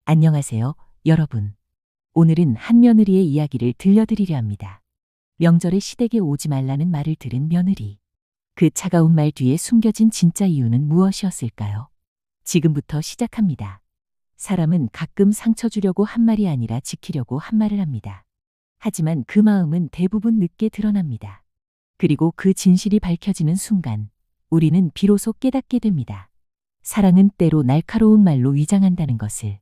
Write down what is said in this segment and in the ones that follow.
안녕하세요, 여러분. 오늘은 한 며느리의 이야기를 들려드리려 합니다. 명절에 시댁에 오지 말라는 말을 들은 며느리. 그 차가운 말 뒤에 숨겨진 진짜 이유는 무엇이었을까요? 지금부터 시작합니다. 사람은 가끔 상처 주려고 한 말이 아니라 지키려고 한 말을 합니다. 하지만 그 마음은 대부분 늦게 드러납니다. 그리고 그 진실이 밝혀지는 순간, 우리는 비로소 깨닫게 됩니다. 사랑은 때로 날카로운 말로 위장한다는 것을.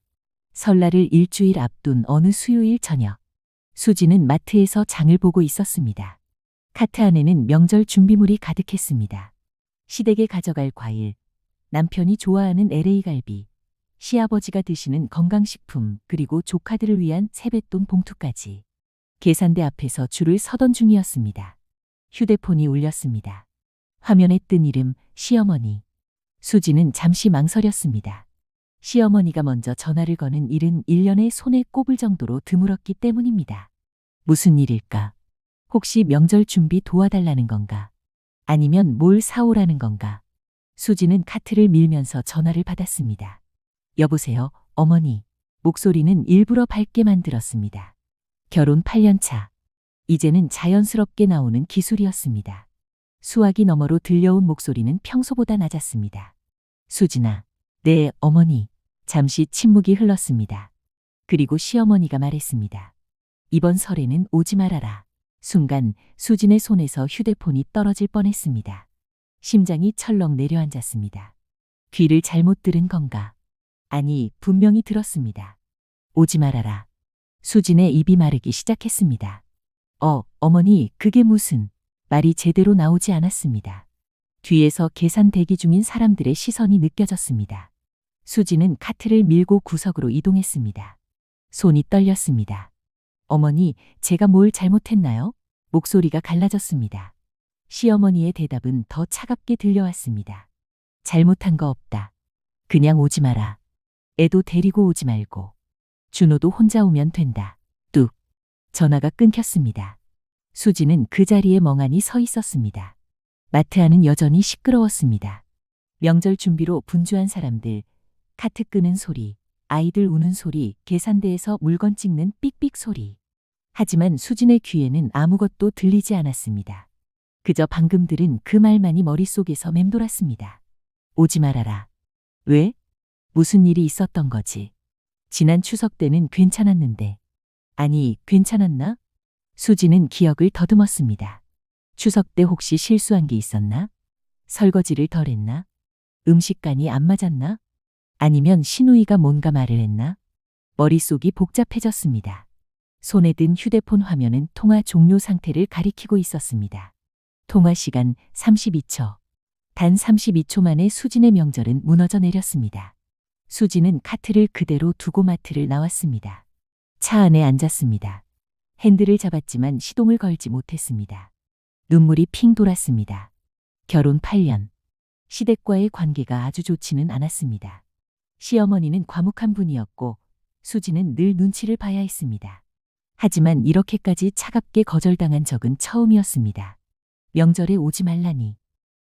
설날을 일주일 앞둔 어느 수요일 저녁, 수지는 마트에서 장을 보고 있었습니다. 카트 안에는 명절 준비물이 가득했습니다. 시댁에 가져갈 과일, 남편이 좋아하는 LA 갈비, 시아버지가 드시는 건강식품, 그리고 조카들을 위한 세뱃돈 봉투까지. 계산대 앞에서 줄을 서던 중이었습니다. 휴대폰이 울렸습니다. 화면에 뜬 이름 시어머니. 수지는 잠시 망설였습니다. 시어머니가 먼저 전화를 거는 일은 1년에 손에 꼽을 정도로 드물었기 때문입니다. 무슨 일일까? 혹시 명절 준비 도와달라는 건가? 아니면 뭘 사오라는 건가? 수지는 카트를 밀면서 전화를 받았습니다. 여보세요, 어머니. 목소리는 일부러 밝게 만들었습니다. 결혼 8년 차. 이제는 자연스럽게 나오는 기술이었습니다. 수화기 너머로 들려온 목소리는 평소보다 낮았습니다. 수진아. 네, 어머니. 잠시 침묵이 흘렀습니다. 그리고 시어머니가 말했습니다. 이번 설에는 오지 말아라. 순간 수진의 손에서 휴대폰이 떨어질 뻔했습니다. 심장이 철렁 내려앉았습니다. 귀를 잘못 들은 건가? 아니, 분명히 들었습니다. 오지 말아라. 수진의 입이 마르기 시작했습니다. 어머니, 그게 무슨... 말이 제대로 나오지 않았습니다. 뒤에서 계산 대기 중인 사람들의 시선이 느껴졌습니다. 수지는 카트를 밀고 구석으로 이동했습니다. 손이 떨렸습니다. 어머니, 제가 뭘 잘못했나요? 목소리가 갈라졌습니다. 시어머니의 대답은 더 차갑게 들려왔습니다. 잘못한 거 없다. 그냥 오지 마라. 애도 데리고 오지 말고. 준호도 혼자 오면 된다. 뚝. 전화가 끊겼습니다. 수지는 그 자리에 멍하니 서 있었습니다. 마트 안은 여전히 시끄러웠습니다. 명절 준비로 분주한 사람들, 카트 끄는 소리, 아이들 우는 소리, 계산대에서 물건 찍는 삑삑 소리. 하지만 수진의 귀에는 아무것도 들리지 않았습니다. 그저 방금 들은 그 말만이 머릿속에서 맴돌았습니다. 오지 말아라. 왜? 무슨 일이 있었던 거지? 지난 추석 때는 괜찮았는데. 아니, 괜찮았나? 수지는 기억을 더듬었습니다. 추석 때 혹시 실수한 게 있었나? 설거지를 덜 했나? 음식간이 안 맞았나? 아니면 시누이가 뭔가 말을 했나? 머릿속이 복잡해졌습니다. 손에 든 휴대폰 화면은 통화 종료 상태를 가리키고 있었습니다. 통화 시간 32초. 단 32초 만에 수진의 명절은 무너져 내렸습니다. 수지는 카트를 그대로 두고 마트를 나왔습니다. 차 안에 앉았습니다. 핸들을 잡았지만 시동을 걸지 못했습니다. 눈물이 핑 돌았습니다. 결혼 8년. 시댁과의 관계가 아주 좋지는 않았습니다. 시어머니는 과묵한 분이었고 수지는 늘 눈치를 봐야 했습니다. 하지만 이렇게까지 차갑게 거절당한 적은 처음이었습니다. 명절에 오지 말라니.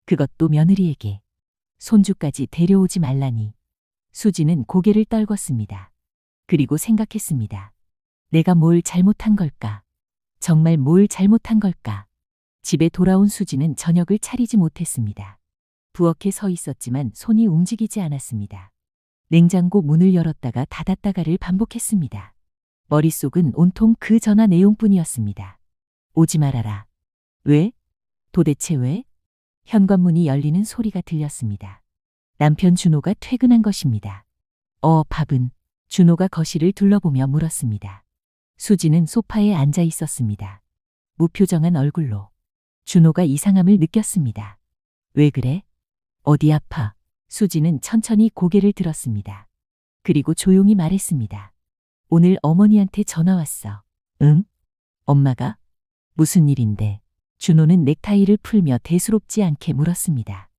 그것도 며느리에게. 손주까지 데려오지 말라니. 수지는 고개를 떨궜습니다. 그리고 생각했습니다. 내가 뭘 잘못한 걸까? 정말 뭘 잘못한 걸까? 집에 돌아온 수지는 저녁을 차리지 못했습니다. 부엌에 서 있었지만 손이 움직이지 않았습니다. 냉장고 문을 열었다가 닫았다가를 반복했습니다. 머릿속은 온통 그 전화 내용뿐이었습니다. 오지 말아라. 왜? 도대체 왜? 현관문이 열리는 소리가 들렸습니다. 남편 준호가 퇴근한 것입니다. 밥은? 준호가 거실을 둘러보며 물었습니다. 수지는 소파에 앉아 있었습니다. 무표정한 얼굴로. 준호가 이상함을 느꼈습니다. 왜 그래? 어디 아파? 수지는 천천히 고개를 들었습니다. 그리고 조용히 말했습니다. 오늘 어머니한테 전화 왔어. 응? 엄마가? 무슨 일인데? 준호는 넥타이를 풀며 대수롭지 않게 물었습니다.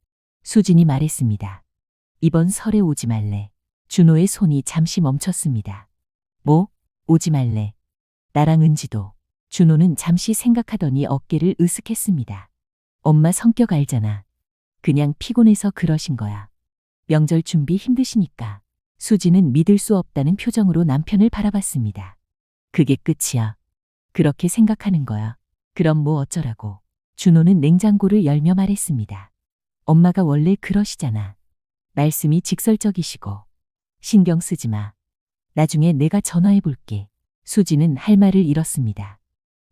수진이 말했습니다. 이번 설에 오지 말래. 준호의 손이 잠시 멈췄습니다. 뭐? 오지 말래. 나랑 은지도. 준호는 잠시 생각하더니 어깨를 으쓱했습니다. 엄마 성격 알잖아. 그냥 피곤해서 그러신 거야. 명절 준비 힘드시니까. 수지는 믿을 수 없다는 표정으로 남편을 바라봤습니다. 그게 끝이야. 그렇게 생각하는 거야. 그럼 뭐 어쩌라고. 준호는 냉장고를 열며 말했습니다. 엄마가 원래 그러시잖아. 말씀이 직설적이시고. 신경 쓰지 마. 나중에 내가 전화해 볼게. 수지는 할 말을 잃었습니다.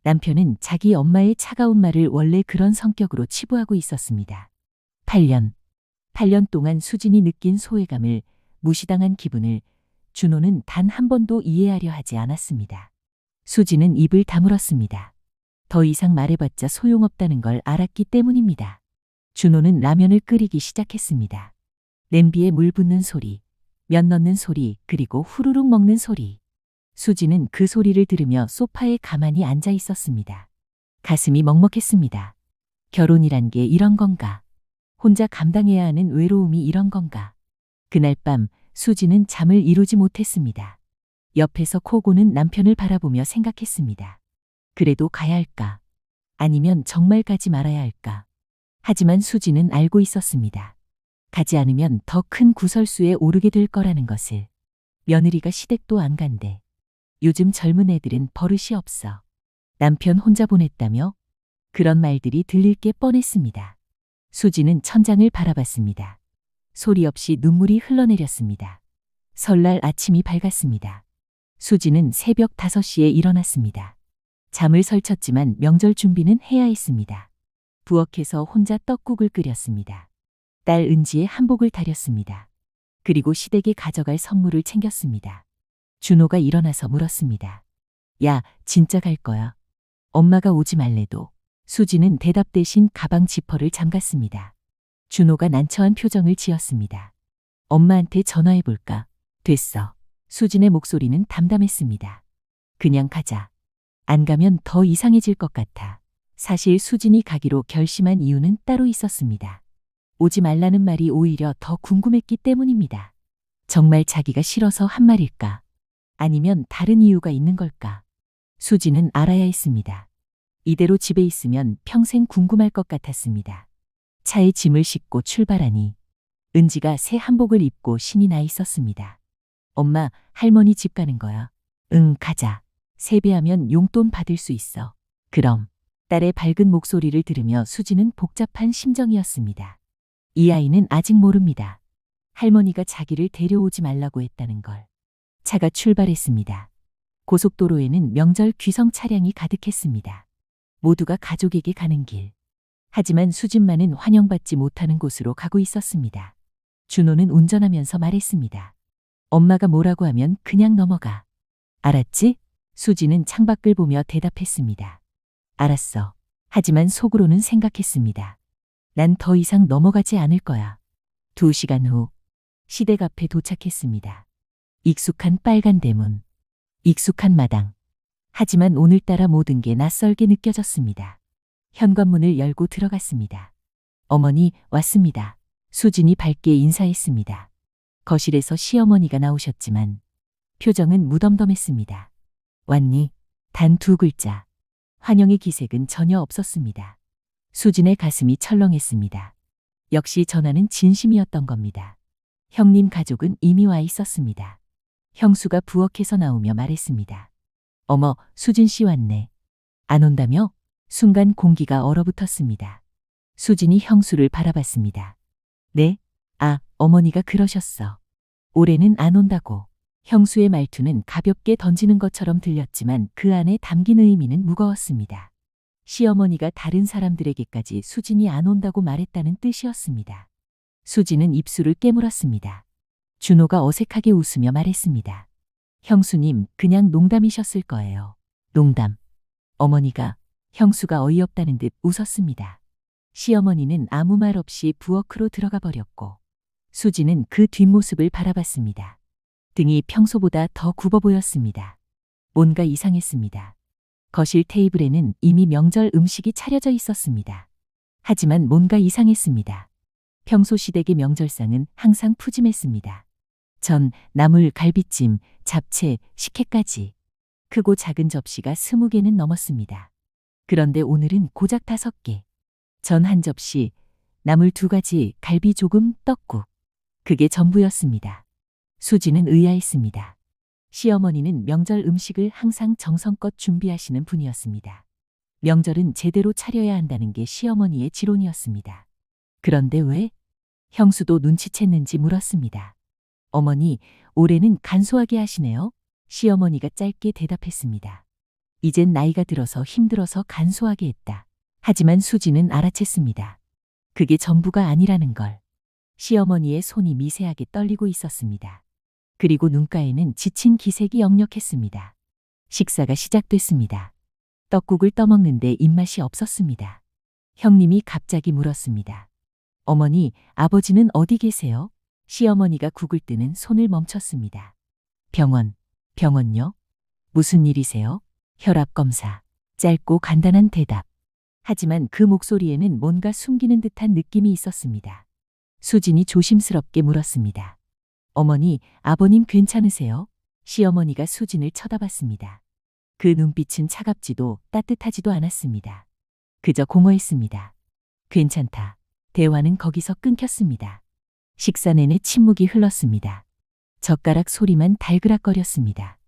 남편은 자기 엄마의 차가운 말을 원래 그런 성격으로 치부하고 있었습니다. 8년 동안 수진이 느낀 소외감을, 무시당한 기분을 준호는 단 한 번도 이해하려 하지 않았습니다. 수지는 입을 다물었습니다. 더 이상 말해봤자 소용없다는 걸 알았기 때문입니다. 준호는 라면을 끓이기 시작했습니다. 냄비에 물 붓는 소리, 면 넣는 소리, 그리고 후루룩 먹는 소리. 수지는 그 소리를 들으며 소파에 가만히 앉아 있었습니다. 가슴이 먹먹했습니다. 결혼이란 게 이런 건가? 혼자 감당해야 하는 외로움이 이런 건가? 그날 밤 수지는 잠을 이루지 못했습니다. 옆에서 코 고는 남편을 바라보며 생각했습니다. 그래도 가야 할까? 아니면 정말 가지 말아야 할까? 하지만 수지는 알고 있었습니다. 가지 않으면 더 큰 구설수에 오르게 될 거라는 것을. 며느리가 시댁도 안 간대. 요즘 젊은 애들은 버릇이 없어. 남편 혼자 보냈다며? 그런 말들이 들릴 게 뻔했습니다. 수지는 천장을 바라봤습니다. 소리 없이 눈물이 흘러내렸습니다. 설날 아침이 밝았습니다. 수지는 새벽 5시에 일어났습니다. 잠을 설쳤지만 명절 준비는 해야 했습니다. 부엌에서 혼자 떡국을 끓였습니다. 딸 은지의 한복을 다렸습니다. 그리고 시댁에 가져갈 선물을 챙겼습니다. 준호가 일어나서 물었습니다. 야, 진짜 갈 거야? 엄마가 오지 말래도. 수지는 대답 대신 가방 지퍼를 잠갔습니다. 준호가 난처한 표정을 지었습니다. 엄마한테 전화해볼까? 됐어. 수진의 목소리는 담담했습니다. 그냥 가자. 안 가면 더 이상해질 것 같아. 사실 수진이 가기로 결심한 이유는 따로 있었습니다. 오지 말라는 말이 오히려 더 궁금했기 때문입니다. 정말 자기가 싫어서 한 말일까? 아니면 다른 이유가 있는 걸까? 수지는 알아야 했습니다. 이대로 집에 있으면 평생 궁금할 것 같았습니다. 차에 짐을 싣고 출발하니 은지가 새 한복을 입고 신이 나 있었습니다. 엄마, 할머니 집 가는 거야. 응, 가자. 세배하면 용돈 받을 수 있어. 그럼. 딸의 밝은 목소리를 들으며 수지는 복잡한 심정이었습니다. 이 아이는 아직 모릅니다. 할머니가 자기를 데려오지 말라고 했다는 걸. 차가 출발했습니다. 고속도로에는 명절 귀성 차량이 가득했습니다. 모두가 가족에게 가는 길. 하지만 수진만은 환영받지 못하는 곳으로 가고 있었습니다. 준호는 운전하면서 말했습니다. 엄마가 뭐라고 하면 그냥 넘어가. 알았지? 수지는 창밖을 보며 대답했습니다. 알았어. 하지만 속으로는 생각했습니다. 난 더 이상 넘어가지 않을 거야. 2시간 후 시댁 앞에 도착했습니다. 익숙한 빨간 대문, 익숙한 마당. 하지만 오늘따라 모든 게 낯설게 느껴졌습니다. 현관문을 열고 들어갔습니다. 어머니, 왔습니다. 수진이 밝게 인사했습니다. 거실에서 시어머니가 나오셨지만 표정은 무덤덤했습니다. 왔니? 단 2글자. 환영의 기색은 전혀 없었습니다. 수진의 가슴이 철렁했습니다. 역시 전화는 진심이었던 겁니다. 형님 가족은 이미 와 있었습니다. 형수가 부엌에서 나오며 말했습니다. 어머, 수진 씨 왔네. 안 온다며? 순간 공기가 얼어붙었습니다. 수진이 형수를 바라봤습니다. 네? 아, 어머니가 그러셨어. 올해는 안 온다고. 형수의 말투는 가볍게 던지는 것처럼 들렸지만 그 안에 담긴 의미는 무거웠습니다. 시어머니가 다른 사람들에게까지 수진이 안 온다고 말했다는 뜻이었습니다. 수진은 입술을 깨물었습니다. 준호가 어색하게 웃으며 말했습니다. 형수님, 그냥 농담이셨을 거예요. 농담. 어머니가, 형수가 어이없다는 듯 웃었습니다. 시어머니는 아무 말 없이 부엌으로 들어가 버렸고 수지는 그 뒷모습을 바라봤습니다. 등이 평소보다 더 굽어 보였습니다. 뭔가 이상했습니다. 거실 테이블에는 이미 명절 음식이 차려져 있었습니다. 하지만 뭔가 이상했습니다. 평소 시댁의 명절상은 항상 푸짐했습니다. 전, 나물, 갈비찜, 잡채, 식혜까지. 크고 작은 접시가 20개는 넘었습니다. 그런데 오늘은 고작 5개. 전 1접시, 나물 2가지, 갈비 조금, 떡국. 그게 전부였습니다. 수지는 의아했습니다. 시어머니는 명절 음식을 항상 정성껏 준비하시는 분이었습니다. 명절은 제대로 차려야 한다는 게 시어머니의 지론이었습니다. 그런데 왜? 형수도 눈치챘는지 물었습니다. 어머니, 올해는 간소하게 하시네요. 시어머니가 짧게 대답했습니다. 이젠 나이가 들어서 힘들어서 간소하게 했다. 하지만 수지는 알아챘습니다. 그게 전부가 아니라는 걸. 시어머니의 손이 미세하게 떨리고 있었습니다. 그리고 눈가에는 지친 기색이 역력했습니다. 식사가 시작됐습니다. 떡국을 떠먹는데 입맛이 없었습니다. 형님이 갑자기 물었습니다. 어머니, 아버지는 어디 계세요? 시어머니가 국을 뜨는 손을 멈췄습니다. 병원요? 무슨 일이세요? 혈압 검사. 짧고 간단한 대답. 하지만 그 목소리에는 뭔가 숨기는 듯한 느낌이 있었습니다. 수진이 조심스럽게 물었습니다. 어머니, 아버님 괜찮으세요? 시어머니가 수진을 쳐다봤습니다. 그 눈빛은 차갑지도 따뜻하지도 않았습니다. 그저 공허했습니다. 괜찮다. 대화는 거기서 끊겼습니다. 식사 내내 침묵이 흘렀습니다. 젓가락 소리만 달그락거렸습니다.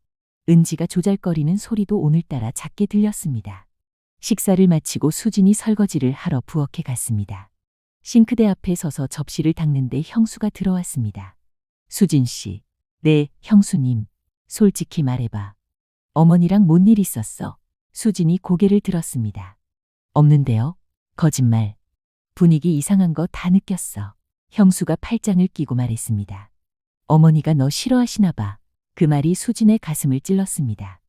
은지가 조잘거리는 소리도 오늘따라 작게 들렸습니다. 식사를 마치고 수진이 설거지를 하러 부엌에 갔습니다. 싱크대 앞에 서서 접시를 닦는데 형수가 들어왔습니다. 수진 씨. 네, 형수님. 솔직히 말해봐. 어머니랑 뭔 일 있었어? 수진이 고개를 들었습니다. 없는데요? 거짓말. 분위기 이상한 거 다 느꼈어. 형수가 팔짱을 끼고 말했습니다. 어머니가 너 싫어하시나 봐. 그 말이 수진의 가슴을 찔렀습니다.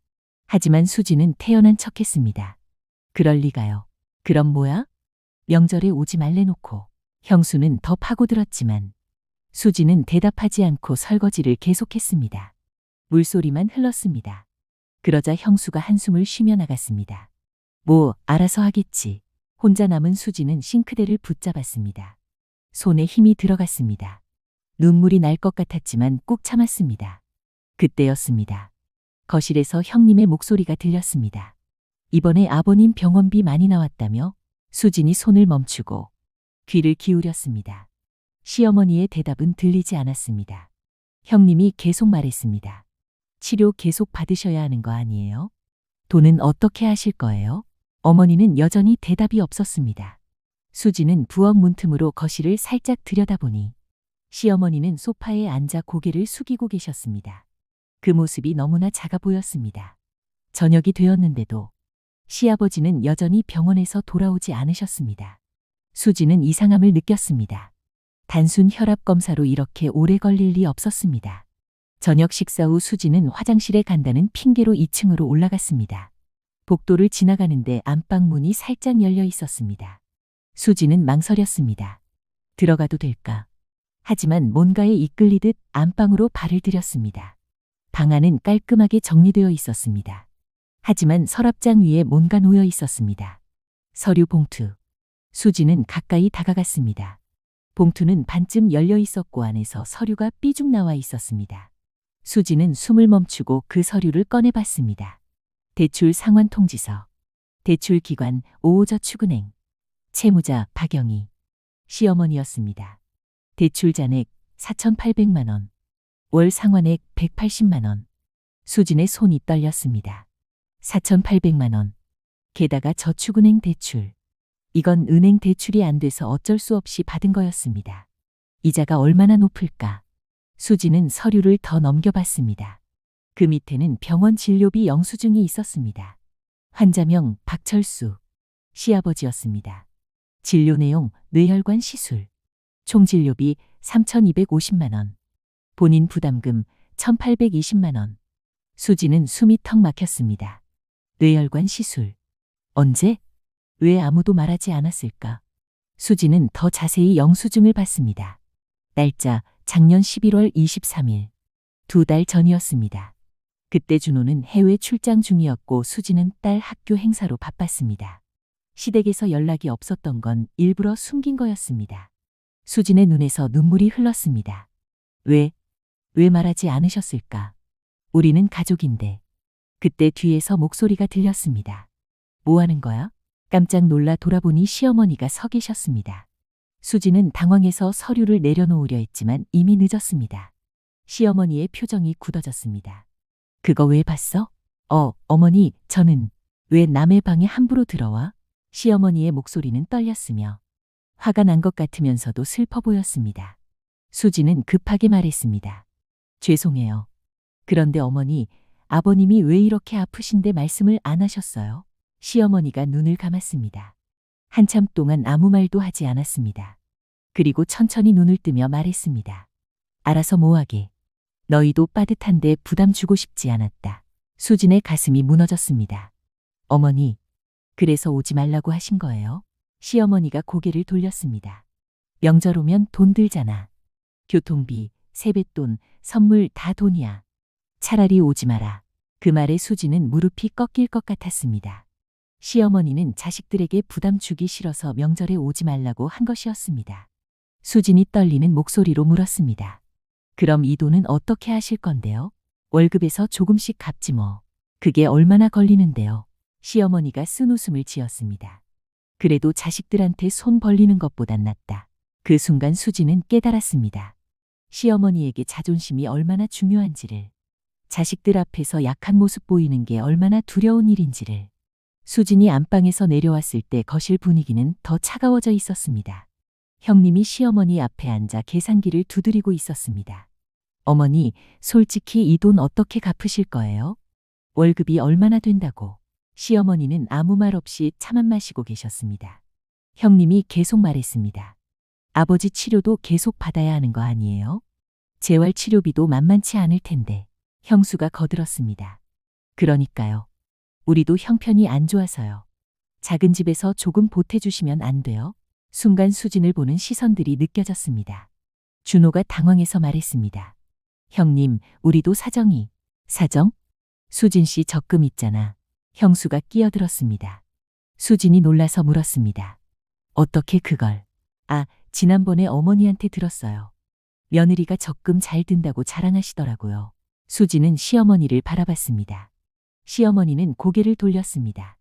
하지만 수진은 태연한 척했습니다. 그럴 리가요. 그럼 뭐야? 명절에 오지 말래놓고. 형수는 더 파고들었지만 수진은 대답하지 않고 설거지를 계속했습니다. 물소리만 흘렀습니다. 그러자 형수가 한숨을 쉬며 나갔습니다. 뭐 알아서 하겠지. 혼자 남은 수진은 싱크대를 붙잡았습니다. 손에 힘이 들어갔습니다. 눈물이 날 것 같았지만 꾹 참았습니다. 그때였습니다. 거실에서 형님의 목소리가 들렸습니다. 이번에 아버님 병원비 많이 나왔다며? 수진이 손을 멈추고 귀를 기울였습니다. 시어머니의 대답은 들리지 않았습니다. 형님이 계속 말했습니다. 치료 계속 받으셔야 하는 거 아니에요? 돈은 어떻게 하실 거예요? 어머니는 여전히 대답이 없었습니다. 수지는 부엌 문틈으로 거실을 살짝 들여다보니 시어머니는 소파에 앉아 고개를 숙이고 계셨습니다. 그 모습이 너무나 작아 보였습니다. 저녁이 되었는데도 시아버지는 여전히 병원에서 돌아오지 않으셨습니다. 수지는 이상함을 느꼈습니다. 단순 혈압 검사로 이렇게 오래 걸릴 리 없었습니다. 저녁 식사 후 수지는 화장실에 간다는 핑계로 2층으로 올라갔습니다. 복도를 지나가는데 안방 문이 살짝 열려 있었습니다. 수지는 망설였습니다. 들어가도 될까? 하지만 뭔가에 이끌리듯 안방으로 발을 들였습니다. 방 안은 깔끔하게 정리되어 있었습니다. 하지만 서랍장 위에 뭔가 놓여 있었습니다. 서류 봉투. 수지는 가까이 다가갔습니다. 봉투는 반쯤 열려 있었고 안에서 서류가 삐죽 나와 있었습니다. 수지는 숨을 멈추고 그 서류를 꺼내봤습니다. 대출 상환 통지서. 대출 기관 오호저축은행. 채무자 박영희. 시어머니였습니다. 대출 잔액 4,800만 원. 월 상환액 180만 원. 수진의 손이 떨렸습니다. 4,800만 원. 게다가 저축은행 대출. 이건 은행 대출이 안 돼서 어쩔 수 없이 받은 거였습니다. 이자가 얼마나 높을까? 수지는 서류를 더 넘겨봤습니다. 그 밑에는 병원 진료비 영수증이 있었습니다. 환자명 박철수. 시아버지였습니다. 진료 내용 뇌혈관 시술. 총 진료비 3,250만 원. 본인 부담금 1,820만 원. 수지는 숨이 턱 막혔습니다. 뇌혈관 시술. 언제? 왜 아무도 말하지 않았을까? 수지는 더 자세히 영수증을 봤습니다. 날짜 작년 11월 23일. 2달 전이었습니다. 그때 준호는 해외 출장 중이었고 수지는 딸 학교 행사로 바빴습니다. 시댁에서 연락이 없었던 건 일부러 숨긴 거였습니다. 수진의 눈에서 눈물이 흘렀습니다. 왜 말하지 않으셨을까? 우리는 가족인데. 그때 뒤에서 목소리가 들렸습니다. 뭐 하는 거야? 깜짝 놀라 돌아보니 시어머니가 서 계셨습니다. 수지는 당황해서 서류를 내려놓으려 했지만 이미 늦었습니다. 시어머니의 표정이 굳어졌습니다. 그거 왜 봤어? 어머니, 저는 왜 남의 방에 함부로 들어와? 시어머니의 목소리는 떨렸으며 화가 난 것 같으면서도 슬퍼 보였습니다. 수지는 급하게 말했습니다. 죄송해요. 그런데 어머니, 아버님이 왜 이렇게 아프신데 말씀을 안 하셨어요? 시어머니가 눈을 감았습니다. 한참 동안 아무 말도 하지 않았습니다. 그리고 천천히 눈을 뜨며 말했습니다. 알아서 뭐하게. 너희도 빠듯한데 부담 주고 싶지 않았다. 수진의 가슴이 무너졌습니다. 어머니, 그래서 오지 말라고 하신 거예요? 시어머니가 고개를 돌렸습니다. 명절 오면 돈 들잖아. 교통비, 세뱃돈, 선물 다 돈이야. 차라리 오지 마라. 그 말에 수지는 무릎이 꺾일 것 같았습니다. 시어머니는 자식들에게 부담 주기 싫어서 명절에 오지 말라고 한 것이었습니다. 수진이 떨리는 목소리로 물었습니다. 그럼 이 돈은 어떻게 하실 건데요? 월급에서 조금씩 갚지 뭐. 그게 얼마나 걸리는데요? 시어머니가 쓴 웃음을 지었습니다. 그래도 자식들한테 손 벌리는 것보단 낫다. 그 순간 수지는 깨달았습니다. 시어머니에게 자존심이 얼마나 중요한지를, 자식들 앞에서 약한 모습 보이는 게 얼마나 두려운 일인지를. 수진이 안방에서 내려왔을 때 거실 분위기는 더 차가워져 있었습니다. 형님이 시어머니 앞에 앉아 계산기를 두드리고 있었습니다. 어머니, 솔직히 이 돈 어떻게 갚으실 거예요? 월급이 얼마나 된다고? 시어머니는 아무 말 없이 차만 마시고 계셨습니다. 형님이 계속 말했습니다. 아버지 치료도 계속 받아야 하는 거 아니에요? 재활 치료비도 만만치 않을 텐데. 형수가 거들었습니다. 그러니까요. 우리도 형편이 안 좋아서요. 작은 집에서 조금 보태주시면 안 돼요? 순간 수진을 보는 시선들이 느껴졌습니다. 준호가 당황해서 말했습니다. 형님, 우리도 사정이. 사정? 수진 씨 적금 있잖아. 형수가 끼어들었습니다. 수진이 놀라서 물었습니다. 어떻게 그걸? 지난번에 어머니한테 들었어요. 며느리가 적금 잘 든다고 자랑하시더라고요. 수진은 시어머니를 바라봤습니다. 시어머니는 고개를 돌렸습니다.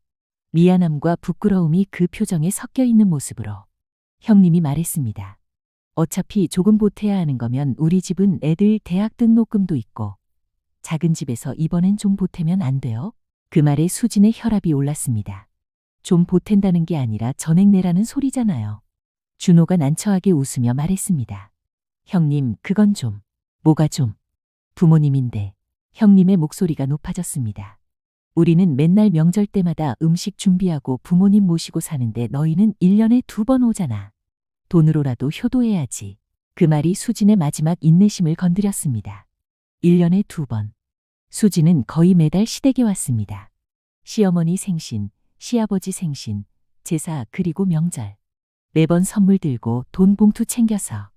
미안함과 부끄러움이 그 표정에 섞여 있는 모습으로. 형님이 말했습니다. 어차피 조금 보태야 하는 거면 우리 집은 애들 대학 등록금도 있고 작은 집에서 이번엔 좀 보태면 안 돼요? 그 말에 수진의 혈압이 올랐습니다. 좀 보탠다는 게 아니라 전액 내라는 소리잖아요. 준호가 난처하게 웃으며 말했습니다. 형님, 그건 좀. 뭐가 좀. 부모님인데. 형님의 목소리가 높아졌습니다. 우리는 맨날 명절 때마다 음식 준비하고 부모님 모시고 사는데 너희는 1년에 2번 오잖아. 돈으로라도 효도해야지. 그 말이 수진의 마지막 인내심을 건드렸습니다. 1년에 2번. 수진은 거의 매달 시댁에 왔습니다. 시어머니 생신, 시아버지 생신, 제사 그리고 명절. 매번 선물 들고 돈 봉투 챙겨서.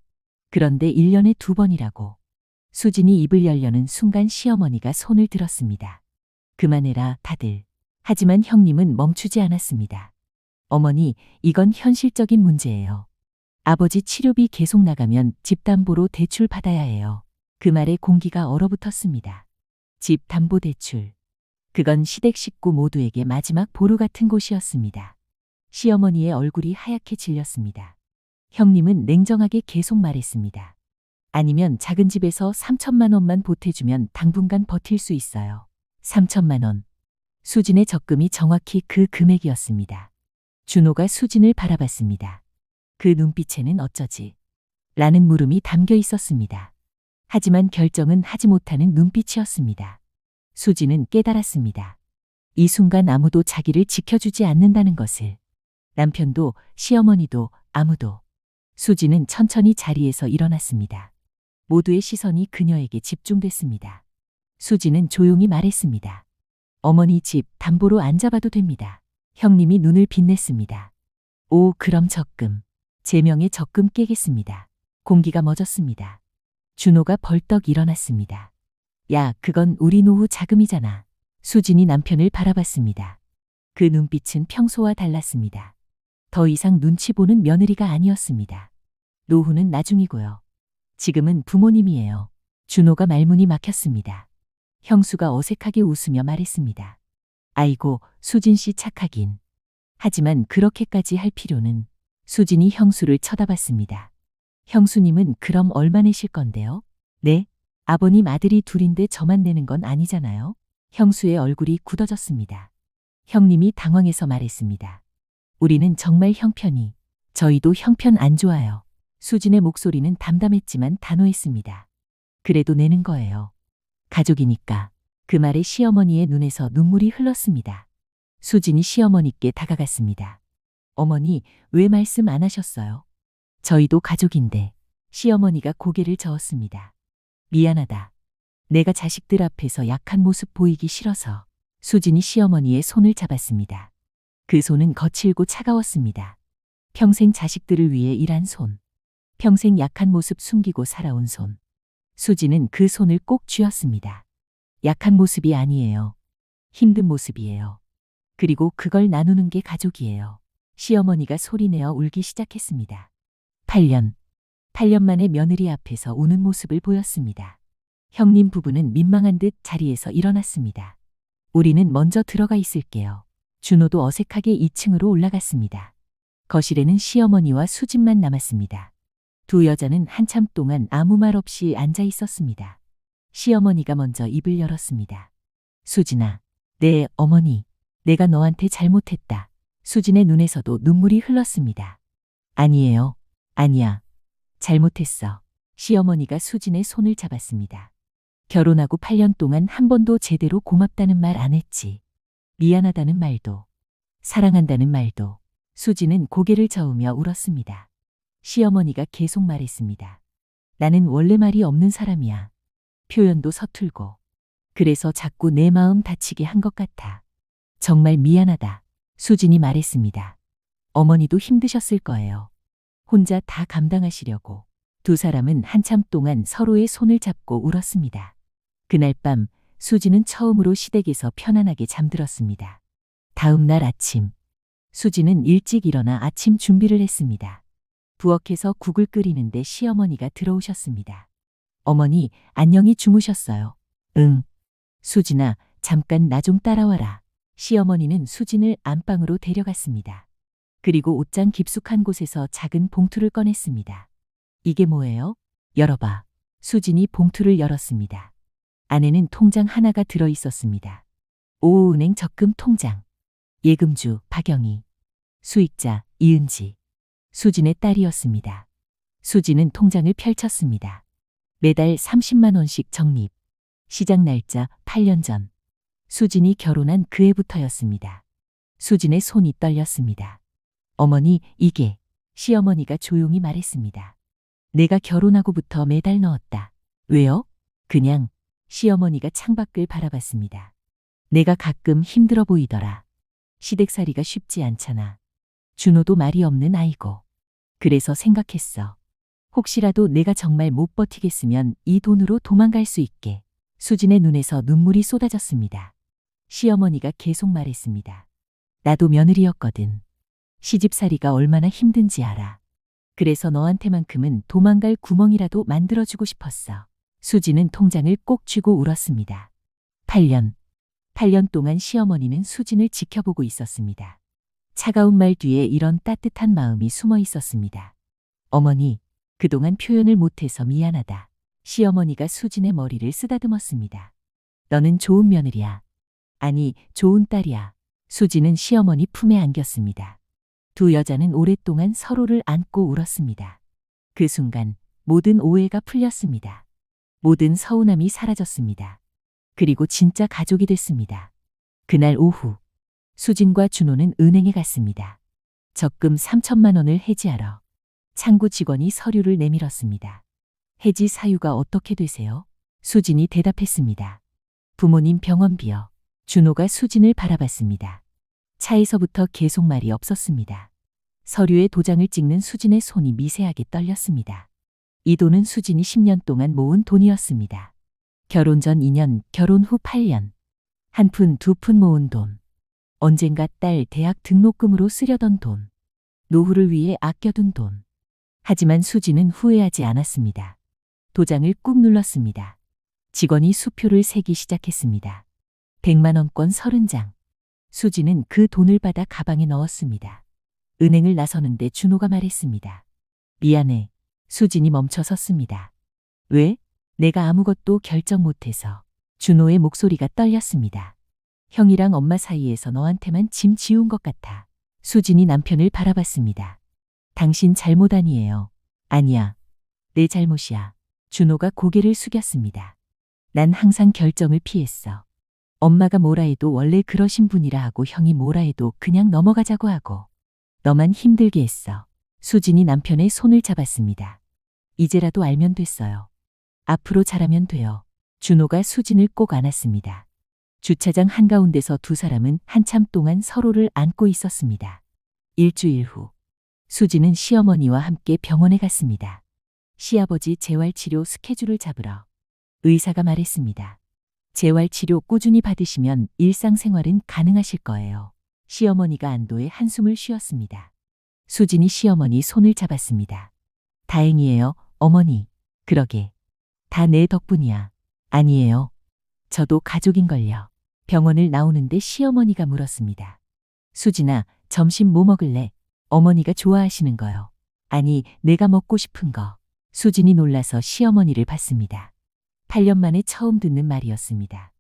그런데 1년에 2번이라고. 수진이 입을 열려는 순간 시어머니가 손을 들었습니다. 그만해라, 다들. 하지만 형님은 멈추지 않았습니다. 어머니, 이건 현실적인 문제예요. 아버지 치료비 계속 나가면 집담보로 대출 받아야 해요. 그 말에 공기가 얼어붙었습니다. 집담보대출. 그건 시댁 식구 모두에게 마지막 보루 같은 곳이었습니다. 시어머니의 얼굴이 하얗게 질렸습니다. 형님은 냉정하게 계속 말했습니다. 아니면 작은 집에서 3천만 원만 보태주면 당분간 버틸 수 있어요. 3천만 원. 수진의 적금이 정확히 그 금액이었습니다. 준호가 수진을 바라봤습니다. 그 눈빛에는 어쩌지? 라는 물음이 담겨 있었습니다. 하지만 결정은 하지 못하는 눈빛이었습니다. 수진은 깨달았습니다. 이 순간 아무도 자기를 지켜주지 않는다는 것을. 남편도, 시어머니도, 아무도. 수진은 천천히 자리에서 일어났습니다. 모두의 시선이 그녀에게 집중됐습니다. 수진은 조용히 말했습니다. 어머니 집 담보로 안 잡아도 됩니다. 형님이 눈을 빛냈습니다. 오, 그럼 적금. 제 명의 적금 깨겠습니다. 공기가 멎었습니다. 준호가 벌떡 일어났습니다. 야, 그건 우리 노후 자금이잖아. 수진이 남편을 바라봤습니다. 그 눈빛은 평소와 달랐습니다. 더 이상 눈치 보는 며느리가 아니었습니다. 노후는 나중이고요. 지금은 부모님이에요. 준호가 말문이 막혔습니다. 형수가 어색하게 웃으며 말했습니다. 아이고, 수진 씨 착하긴. 하지만 그렇게까지 할 필요는. 수진이 형수를 쳐다봤습니다. 형수님은 그럼 얼마 내실 건데요? 네? 아버님 아들이 둘인데 저만 내는 건 아니잖아요. 형수의 얼굴이 굳어졌습니다. 형님이 당황해서 말했습니다. 우리는 정말 형편이, 저희도 형편 안 좋아요. 수진의 목소리는 담담했지만 단호했습니다. 그래도 내는 거예요. 가족이니까. 그 말에 시어머니의 눈에서 눈물이 흘렀습니다. 수진이 시어머니께 다가갔습니다. 어머니, 왜 말씀 안 하셨어요? 저희도 가족인데. 시어머니가 고개를 저었습니다. 미안하다. 내가 자식들 앞에서 약한 모습 보이기 싫어서. 수진이 시어머니의 손을 잡았습니다. 그 손은 거칠고 차가웠습니다. 평생 자식들을 위해 일한 손. 평생 약한 모습 숨기고 살아온 손. 수진은 그 손을 꼭 쥐었습니다. 약한 모습이 아니에요. 힘든 모습이에요. 그리고 그걸 나누는 게 가족이에요. 시어머니가 소리내어 울기 시작했습니다. 8년 만에 며느리 앞에서 우는 모습을 보였습니다. 형님 부부는 민망한 듯 자리에서 일어났습니다. 우리는 먼저 들어가 있을게요. 준호도 어색하게 2층으로 올라갔습니다. 거실에는 시어머니와 수진만 남았습니다. 두 여자는 한참 동안 아무 말 없이 앉아 있었습니다. 시어머니가 먼저 입을 열었습니다. 수진아, 네, 어머니. 내가 너한테 잘못했다. 수진의 눈에서도 눈물이 흘렀습니다. 아니에요. 아니야. 잘못했어. 시어머니가 수진의 손을 잡았습니다. 결혼하고 8년 동안 한 번도 제대로 고맙다는 말 안 했지. 미안하다는 말도, 사랑한다는 말도. 수진은 고개를 저으며 울었습니다. 시어머니가 계속 말했습니다. 나는 원래 말이 없는 사람이야. 표현도 서툴고. 그래서 자꾸 내 마음 다치게 한 것 같아. 정말 미안하다. 수진이 말했습니다. 어머니도 힘드셨을 거예요. 혼자 다 감당하시려고. 두 사람은 한참 동안 서로의 손을 잡고 울었습니다. 그날 밤 수진은 처음으로 시댁에서 편안하게 잠들었습니다. 다음 날 아침, 수진은 일찍 일어나 아침 준비를 했습니다. 부엌에서 국을 끓이는데 시어머니가 들어오셨습니다. 어머니, 안녕히 주무셨어요. 응. 수진아, 잠깐 나 좀 따라와라. 시어머니는 수진을 안방으로 데려갔습니다. 그리고 옷장 깊숙한 곳에서 작은 봉투를 꺼냈습니다. 이게 뭐예요? 열어봐. 수진이 봉투를 열었습니다. 안에는 통장 하나가 들어 있었습니다. 오후은행 적금 통장. 예금주 박영희. 수익자 이은지. 수진의 딸이었습니다. 수진은 통장을 펼쳤습니다. 매달 30만 원씩 적립. 시작 날짜 8년 전. 수진이 결혼한 그 해부터였습니다. 수진의 손이 떨렸습니다. 어머니, 이게. 시어머니가 조용히 말했습니다. 내가 결혼하고부터 매달 넣었다. 왜요? 그냥. 시어머니가 창밖을 바라봤습니다. 내가 가끔 힘들어 보이더라. 시댁살이가 쉽지 않잖아. 준호도 말이 없는 아이고. 그래서 생각했어. 혹시라도 내가 정말 못 버티겠으면 이 돈으로 도망갈 수 있게. 수진의 눈에서 눈물이 쏟아졌습니다. 시어머니가 계속 말했습니다. 나도 며느리였거든. 시집살이가 얼마나 힘든지 알아. 그래서 너한테만큼은 도망갈 구멍이라도 만들어주고 싶었어. 수진은 통장을 꼭 쥐고 울었습니다. 8년 동안 시어머니는 수진을 지켜보고 있었습니다. 차가운 말 뒤에 이런 따뜻한 마음이 숨어 있었습니다. 어머니, 그동안 표현을 못해서 미안하다. 시어머니가 수진의 머리를 쓰다듬었습니다. 너는 좋은 며느리야. 아니, 좋은 딸이야. 수진은 시어머니 품에 안겼습니다. 두 여자는 오랫동안 서로를 안고 울었습니다. 그 순간 모든 오해가 풀렸습니다. 모든 서운함이 사라졌습니다. 그리고 진짜 가족이 됐습니다. 그날 오후, 수진과 준호는 은행에 갔습니다. 적금 3천만 원을 해지하러. 창구 직원이 서류를 내밀었습니다. 해지 사유가 어떻게 되세요? 수진이 대답했습니다. 부모님 병원비요. 준호가 수진을 바라봤습니다. 차에서부터 계속 말이 없었습니다. 서류에 도장을 찍는 수진의 손이 미세하게 떨렸습니다. 이 돈은 수진이 10년 동안 모은 돈이었습니다. 결혼 전 2년, 결혼 후 8년. 한 푼, 두 푼 모은 돈. 언젠가 딸 대학 등록금으로 쓰려던 돈. 노후를 위해 아껴둔 돈. 하지만 수진은 후회하지 않았습니다. 도장을 꾹 눌렀습니다. 직원이 수표를 세기 시작했습니다. 100만 원권 30장. 수진은 그 돈을 받아 가방에 넣었습니다. 은행을 나서는데 준호가 말했습니다. 미안해. 수진이 멈춰 섰습니다. 왜? 내가 아무것도 결정 못해서. 준호의 목소리가 떨렸습니다. 형이랑 엄마 사이에서 너한테만 짐 지운 것 같아. 수진이 남편을 바라봤습니다. 당신 잘못 아니에요. 아니야. 내 잘못이야. 준호가 고개를 숙였습니다. 난 항상 결정을 피했어. 엄마가 뭐라 해도 원래 그러신 분이라 하고 형이 뭐라 해도 그냥 넘어가자고 하고. 너만 힘들게 했어. 수진이 남편의 손을 잡았습니다. 이제라도 알면 됐어요. 앞으로 잘하면 돼요. 준호가 수진을 꼭 안았습니다. 주차장 한가운데서 두 사람은 한참 동안 서로를 안고 있었습니다. 일주일 후, 수진은 시어머니와 함께 병원에 갔습니다. 시아버지 재활치료 스케줄을 잡으러. 의사가 말했습니다. 재활치료 꾸준히 받으시면 일상생활은 가능하실 거예요. 시어머니가 안도의 한숨을 쉬었습니다. 수진이 시어머니 손을 잡았습니다. 다행이에요, 어머니. 그러게. 다 내 덕분이야. 아니에요. 저도 가족인걸요. 병원을 나오는데 시어머니가 물었습니다. 수진아, 점심 뭐 먹을래? 어머니가 좋아하시는 거요. 아니, 내가 먹고 싶은 거. 수진이 놀라서 시어머니를 봤습니다. 8년 만에 처음 듣는 말이었습니다.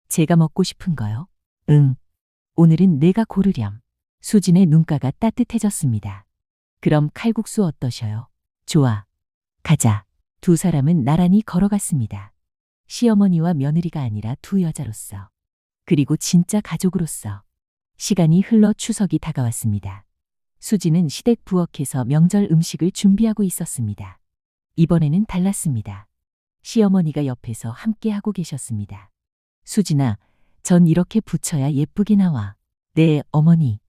제가 먹고 싶은 거요? 응. 오늘은 내가 고르렴. 수진의 눈가가 따뜻해졌습니다. 그럼 칼국수 어떠셔요? 좋아. 가자. 두 사람은 나란히 걸어갔습니다. 시어머니와 며느리가 아니라 두 여자로서. 그리고 진짜 가족으로서. 시간이 흘러 추석이 다가왔습니다. 수진은 시댁 부엌에서 명절 음식을 준비하고 있었습니다. 이번에는 달랐습니다. 시어머니가 옆에서 함께하고 계셨습니다. 수진아, 전 이렇게 붙여야 예쁘게 나와. 네, 어머니.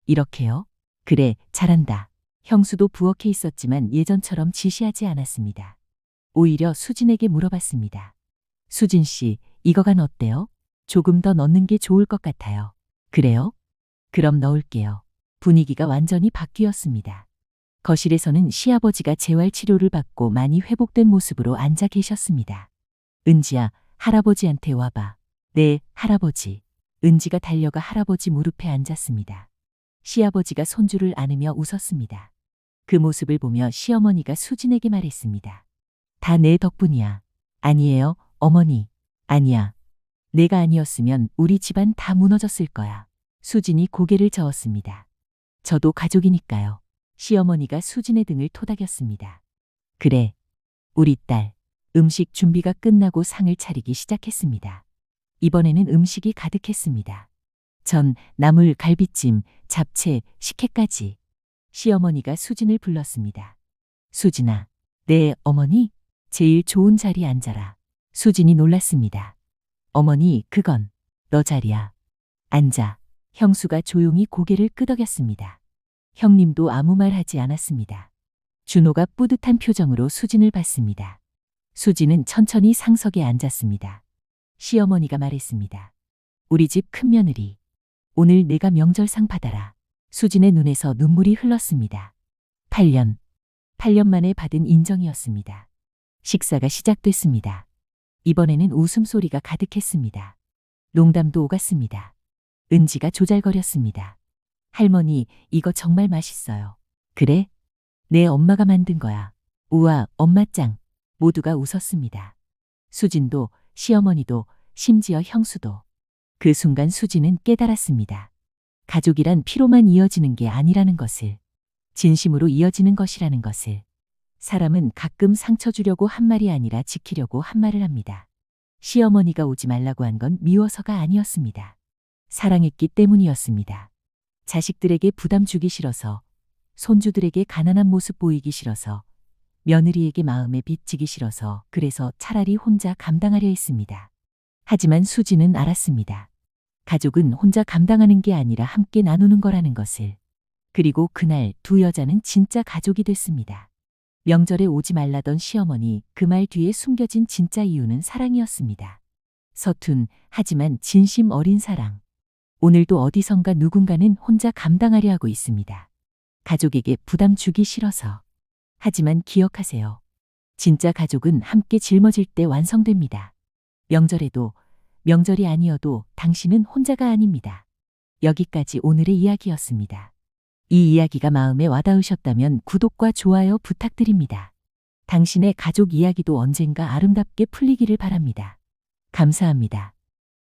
이렇게요? 그래, 잘한다. 형수도 부엌에 있었지만 예전처럼 지시하지 않았습니다. 오히려 수진에게 물어봤습니다. 수진 씨, 이거 간 어때요? 조금 더 넣는 게 좋을 것 같아요. 그래요? 그럼 넣을게요. 분위기가 완전히 바뀌었습니다. 거실에서는 시아버지가 재활치료를 받고 많이 회복된 모습으로 앉아 계셨습니다. 은지야, 할아버지한테 와봐. 네, 할아버지. 은지가 달려가 할아버지 무릎에 앉았습니다. 시아버지가 손주를 안으며 웃었습니다. 그 모습을 보며 시어머니가 수진에게 말했습니다. 다 내 덕분이야. 아니에요, 어머니. 아니야. 내가 아니었으면 우리 집안 다 무너졌을 거야. 수진이 고개를 저었습니다. 저도 가족이니까요. 시어머니가 수진의 등을 토닥였습니다. 그래. 우리 딸. 음식 준비가 끝나고 상을 차리기 시작했습니다. 이번에는 음식이 가득했습니다. 전, 나물, 갈비찜, 잡채, 식혜까지. 시어머니가 수진을 불렀습니다. 수진아. 네, 어머니. 제일 좋은 자리에 앉아라. 수진이 놀랐습니다. 어머니, 그건 너 자리야. 앉아. 형수가 조용히 고개를 끄덕였습니다. 형님도 아무 말 하지 않았습니다. 준호가 뿌듯한 표정으로 수진을 봤습니다. 수진은 천천히 상석에 앉았습니다. 시어머니가 말했습니다. 우리 집 큰며느리. 오늘 내가 명절상 받아라. 수진의 눈에서 눈물이 흘렀습니다. 8년 만에 받은 인정이었습니다. 식사가 시작됐습니다. 이번에는 웃음소리가 가득했습니다. 농담도 오갔습니다. 은지가 조잘거렸습니다. 할머니, 이거 정말 맛있어요. 그래? 내 엄마가 만든 거야. 우와, 엄마 짱. 모두가 웃었습니다. 수진도, 시어머니도, 심지어 형수도. 그 순간 수진은 깨달았습니다. 가족이란 피로만 이어지는 게 아니라는 것을. 진심으로 이어지는 것이라는 것을. 사람은 가끔 상처 주려고 한 말이 아니라 지키려고 한 말을 합니다. 시어머니가 오지 말라고 한 건 미워서가 아니었습니다. 사랑했기 때문이었습니다. 자식들에게 부담 주기 싫어서, 손주들에게 가난한 모습 보이기 싫어서, 며느리에게 마음에 빚지기 싫어서, 그래서 차라리 혼자 감당하려 했습니다. 하지만 수지는 알았습니다. 가족은 혼자 감당하는 게 아니라 함께 나누는 거라는 것을. 그리고 그날 두 여자는 진짜 가족이 됐습니다. 명절에 오지 말라던 시어머니, 그 말 뒤에 숨겨진 진짜 이유는 사랑이었습니다. 서툰, 하지만 진심 어린 사랑. 오늘도 어디선가 누군가는 혼자 감당하려 하고 있습니다. 가족에게 부담 주기 싫어서. 하지만 기억하세요. 진짜 가족은 함께 짊어질 때 완성됩니다. 명절에도, 명절이 아니어도 당신은 혼자가 아닙니다. 여기까지 오늘의 이야기였습니다. 이 이야기가 마음에 와닿으셨다면 구독과 좋아요 부탁드립니다. 당신의 가족 이야기도 언젠가 아름답게 풀리기를 바랍니다. 감사합니다.